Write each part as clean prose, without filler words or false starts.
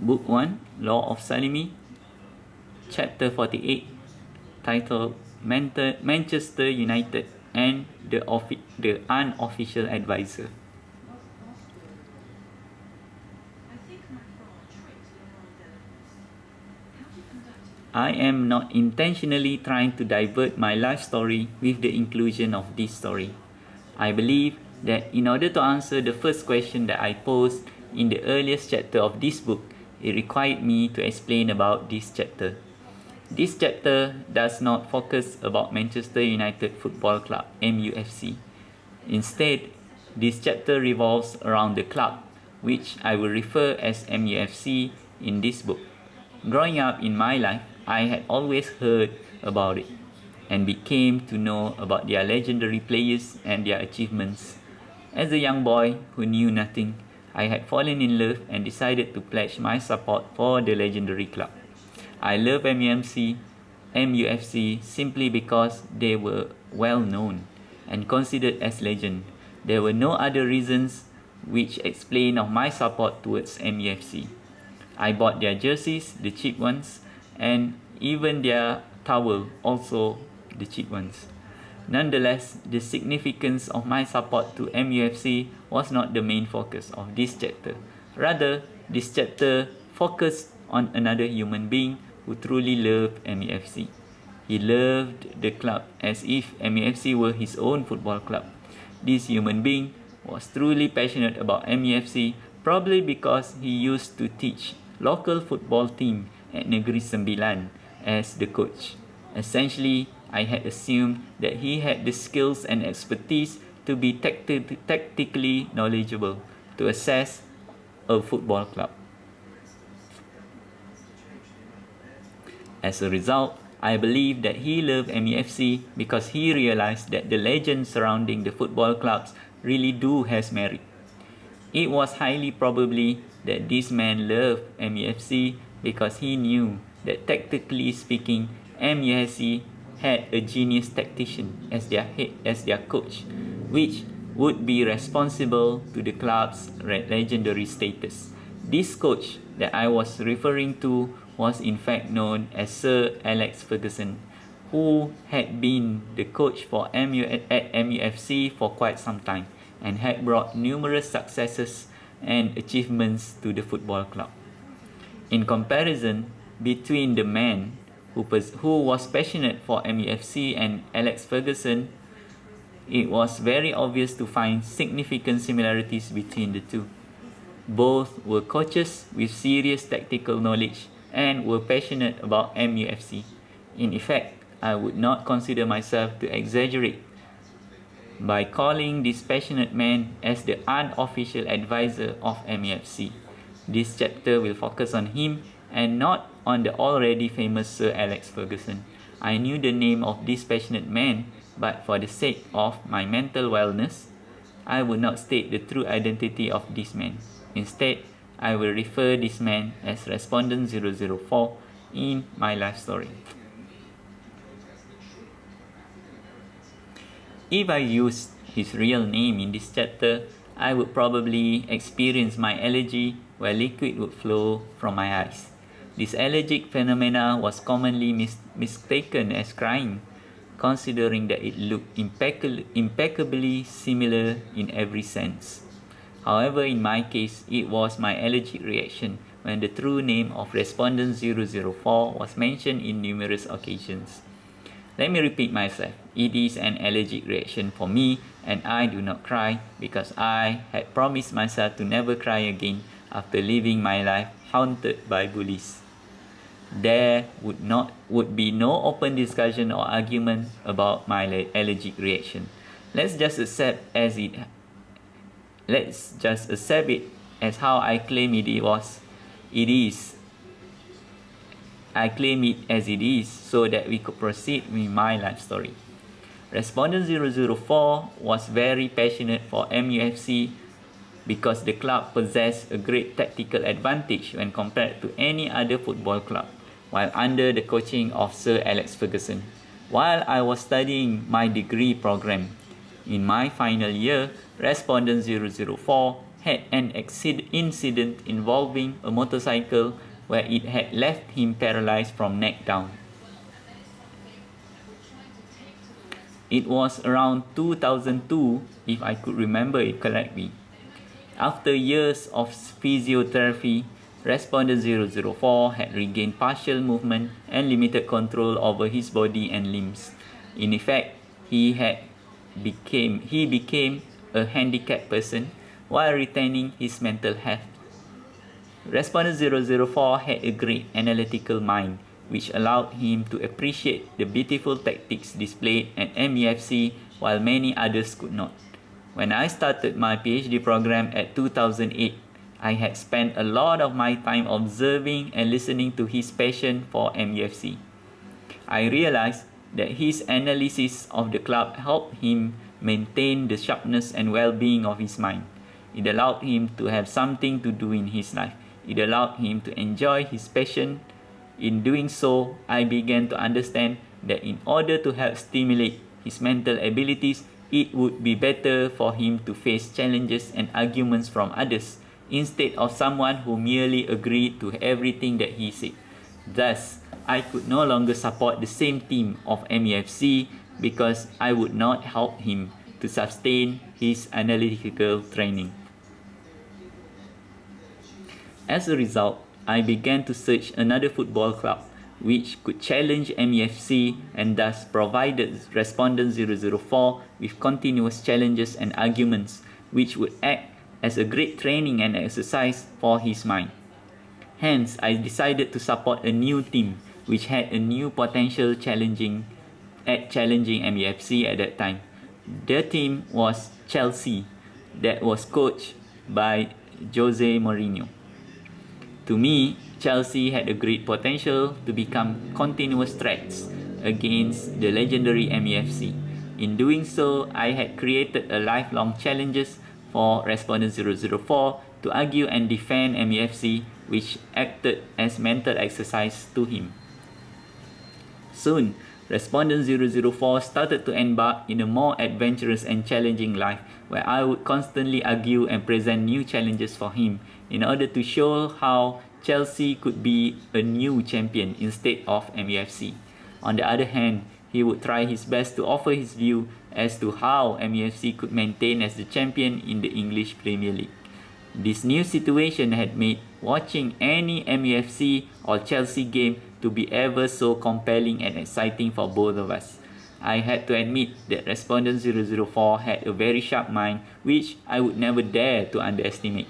Book 1, Law of Salimi, Chapter 48, titled Manchester United and the Unofficial Advisor. I am not intentionally trying to divert my life story with the inclusion of this story. I believe that in order to answer the first question that I posed in the earliest chapter of this book, it required me to explain about this chapter. This chapter does not focus about Manchester United Football Club, MUFC. Instead, this chapter revolves around the club, which I will refer as MUFC in this book. Growing up in my life, I had always heard about it and became to know about their legendary players and their achievements. As a young boy who knew nothing, I had fallen in love and decided to pledge my support for the legendary club. I love MUFC simply because they were well known and considered as legend. There were no other reasons which explain of my support towards MUFC. I bought their jerseys, the cheap ones, and even their towel, also the cheap ones. Nonetheless, the significance of my support to MUFC was not the main focus of this chapter. Rather, this chapter focused on another human being who truly loved MUFC. He loved the club as if MUFC were his own football club. This human being was truly passionate about MUFC, probably because he used to teach local football team at Negeri Sembilan as the coach. Essentially, I had assumed that he had the skills and expertise to be tactically knowledgeable to assess a football club. As a result, I believe that he loved MUFC because he realized that the legends surrounding the football clubs really do has merit. It was highly probably that this man loved MUFC because he knew that tactically speaking, MUFC had a genius tactician as their coach, which would be responsible to the club's legendary status. This coach that I was referring to was in fact known as Sir Alex Ferguson, who had been the coach at MUFC for quite some time and had brought numerous successes and achievements to the football club. In comparison between the man who was passionate for MUFC and Alex Ferguson, it was very obvious to find significant similarities between the two. Both were coaches with serious tactical knowledge and were passionate about MUFC. In effect, I would not consider myself to exaggerate by calling this passionate man as the unofficial advisor of MUFC. This chapter will focus on him and not on the already famous Sir Alex Ferguson. I knew the name of this passionate man, but for the sake of my mental wellness, I would not state the true identity of this man. Instead, I will refer this man as Respondent 004 in my life story. If I used his real name in this chapter, I would probably experience my allergy where liquid would flow from my eyes. This allergic phenomena was commonly mistaken as crying, considering that it looked impeccably similar in every sense. However, in my case, it was my allergic reaction when the true name of Respondent 004 was mentioned in numerous occasions. Let me repeat myself. It is an allergic reaction for me, and I do not cry because I had promised myself to never cry again after living my life haunted by bullies. There would be no open discussion or argument about my allergic reaction. Let's just accept it as how I claim it was. It is. I claim it as it is so that we could proceed with my life story. Respondent 004 was very passionate for MUFC because the club possessed a great tactical advantage when compared to any other football club, while under the coaching of Sir Alex Ferguson. While I was studying my degree program, in my final year, Respondent 004 had an incident involving a motorcycle where it had left him paralyzed from neck down. It was around 2002, if I could remember it correctly. After years of physiotherapy, respondent 004 had regained partial movement and limited control over his body and limbs. In effect, he became a handicapped person while retaining his mental health. Respondent 004 had a great analytical mind, which allowed him to appreciate the beautiful tactics displayed at MEFC while many others could not. When I started my PhD program at 2008, I had spent a lot of my time observing and listening to his passion for MEFC. I realized that his analysis of the club helped him maintain the sharpness and well-being of his mind. It allowed him to have something to do in his life. It allowed him to enjoy his passion. In doing so, I began to understand that in order to help stimulate his mental abilities, it would be better for him to face challenges and arguments from others instead of someone who merely agreed to everything that he said. Thus, I could no longer support the same team of MEFC because I would not help him to sustain his analytical training. As a result, I began to search another football club which could challenge MEFC and thus provided respondent 004 with continuous challenges and arguments which would act as a great training and exercise for his mind. Hence, I decided to support a new team which had a new potential challenging MEFC at that time. The team was Chelsea, that was coached by Jose Mourinho. To me, Chelsea had a great potential to become continuous threats against the legendary MEFC. In doing so, I had created a lifelong challenges for respondent 004 to argue and defend MEFC, which acted as mental exercise to him. Soon, respondent 004 started to embark in a more adventurous and challenging life where I would constantly argue and present new challenges for him in order to show how Chelsea could be a new champion instead of MEFC. On the other hand, he would try his best to offer his view as to how MEFC could maintain as the champion in the English Premier League. This new situation had made watching any MEFC or Chelsea game to be ever so compelling and exciting for both of us. I had to admit that respondent 004 had a very sharp mind which I would never dare to underestimate.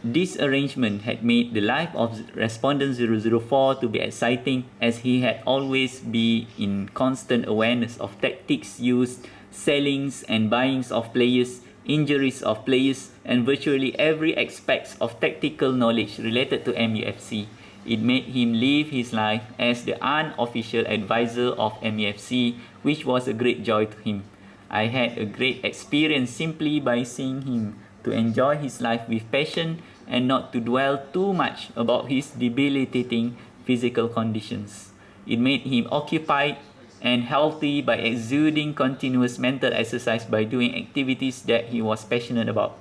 This arrangement had made the life of respondent 004 to be exciting as he had always been in constant awareness of tactics used, sellings and buyings of players, injuries of players, and virtually every aspect of tactical knowledge related to MEFC. It made him live his life as the unofficial advisor of MEFC, which was a great joy to him. I had a great experience simply by seeing him to enjoy his life with passion and not to dwell too much about his debilitating physical conditions. It made him occupied and healthy by exuding continuous mental exercise by doing activities that he was passionate about.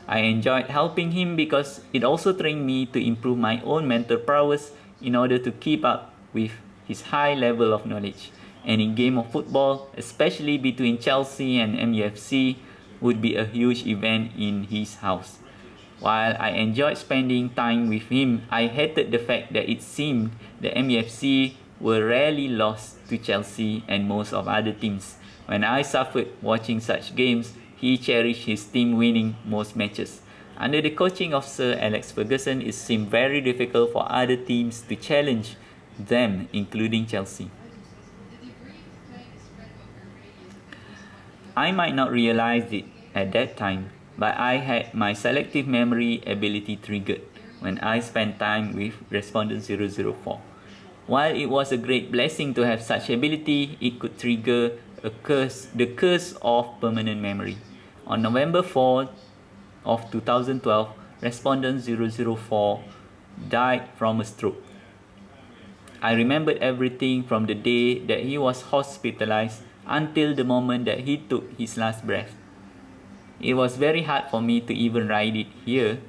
I enjoyed helping him because it also trained me to improve my own mental prowess in order to keep up with his high level of knowledge. Any game of football, especially between Chelsea and MEFC, would be a huge event in his house. While I enjoyed spending time with him, I hated the fact that it seemed the MEFC were rarely lost to Chelsea and most of other teams. When I suffered watching such games, he cherished his team winning most matches. Under the coaching of Sir Alex Ferguson, it seemed very difficult for other teams to challenge them, including Chelsea. I might not realize it at that time, but I had my selective memory ability triggered when I spent time with respondent 004. While it was a great blessing to have such ability, it could trigger the curse of permanent memory. On November 4th of 2012, respondent 004 died from a stroke. I remembered everything from the day that he was hospitalized until the moment that he took his last breath. It was very hard for me to even write it here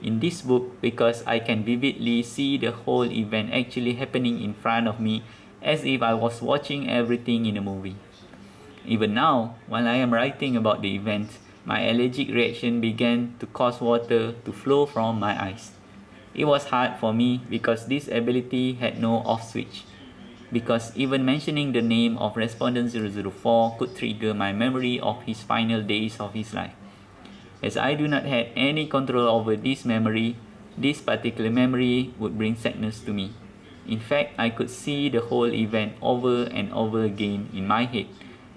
in this book because I can vividly see the whole event actually happening in front of me as if I was watching everything in a movie. Even now, while I am writing about the event, my allergic reaction began to cause water to flow from my eyes. It was hard for me because this ability had no off switch. Because even mentioning the name of respondent 004 could trigger my memory of his final days of his life. As I do not have any control over this memory, this particular memory would bring sadness to me. In fact, I could see the whole event over and over again in my head,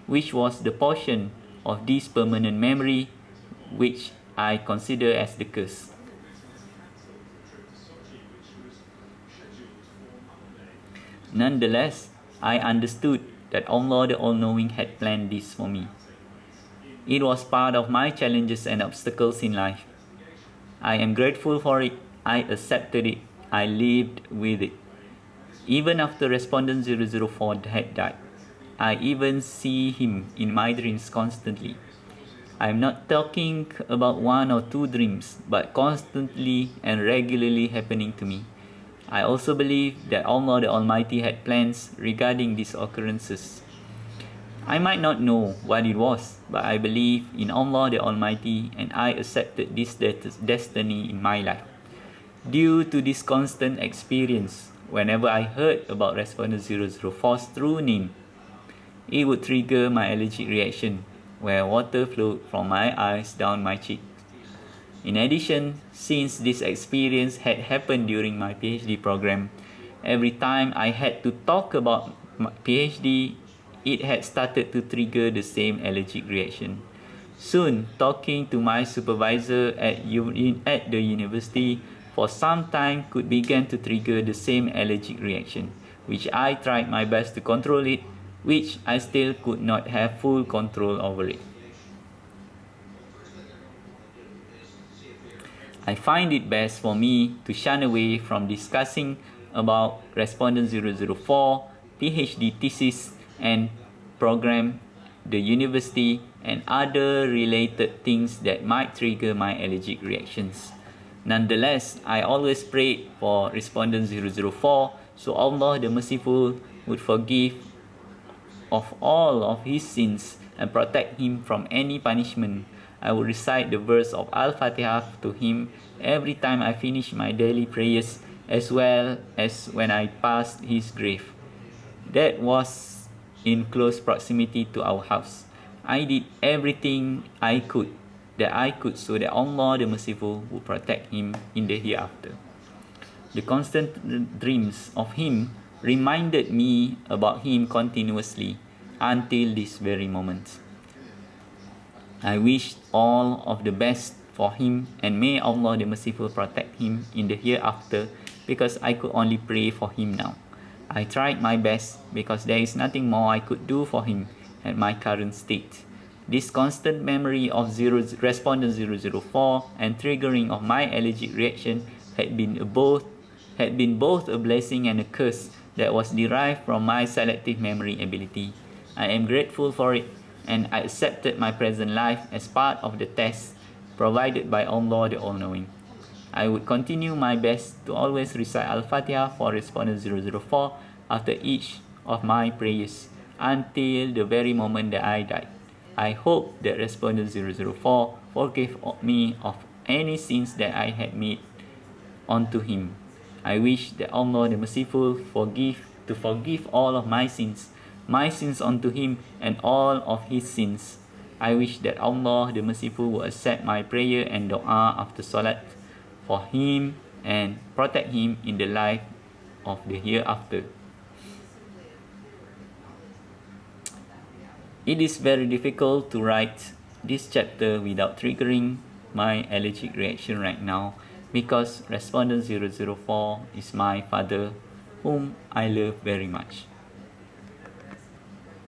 which was the portion of this permanent memory which I consider as the curse. Nonetheless, I understood that Allah the All-Knowing had planned this for me. It was part of my challenges and obstacles in life. I am grateful for it. I accepted it. I lived with it. Even after respondent 004 had died, I even see him in my dreams constantly. I am not talking about one or two dreams, but constantly and regularly happening to me. I also believe that Allah the Almighty had plans regarding these occurrences. I might not know what it was, but I believe in Allah the Almighty and I accepted this destiny in my life. Due to this constant experience, whenever I heard about respondent 004's true name, it would trigger my allergic reaction, where water flowed from my eyes down my cheek. In addition, since this experience had happened during my PhD program, every time I had to talk about my PhD, it had started to trigger the same allergic reaction. Soon, talking to my supervisor at the university for some time could begin to trigger the same allergic reaction, which I tried my best to control it, which I still could not have full control over it. I find it best for me to shun away from discussing about respondent 004, PhD thesis and program, the university and other related things that might trigger my allergic reactions. Nonetheless, I always prayed for respondent 004 so Allah the Merciful would forgive of all of his sins and protect him from any punishment. I would recite the verse of Al-Fatiha to him every time I finish my daily prayers, as well as when I passed his grave. That was in close proximity to our house. I did everything I could so that Allah the Merciful would protect him in the hereafter. The constant dreams of him reminded me about him continuously until this very moment. I wish all of the best for him and may Allah the Merciful protect him in the hereafter because I could only pray for him now. I tried my best because there is nothing more I could do for him at my current state. This constant memory of respondent 004 and triggering of my allergic reaction had been both a blessing and a curse that was derived from my selective memory ability. I am grateful for it and I accepted my present life as part of the test provided by Allah the All-Knowing. I would continue my best to always recite Al-Fatiha for respondent 004 after each of my prayers until the very moment that I died. I hope that respondent 004 forgave me of any sins that I had made unto him. I wish that Allah the Merciful forgive all of my sins unto him and all of his sins. I wish that Allah the Merciful will accept my prayer and dua after salat for him and protect him in the life of the hereafter. It is very difficult to write this chapter without triggering my allergic reaction right now because respondent 004 is my father whom I love very much.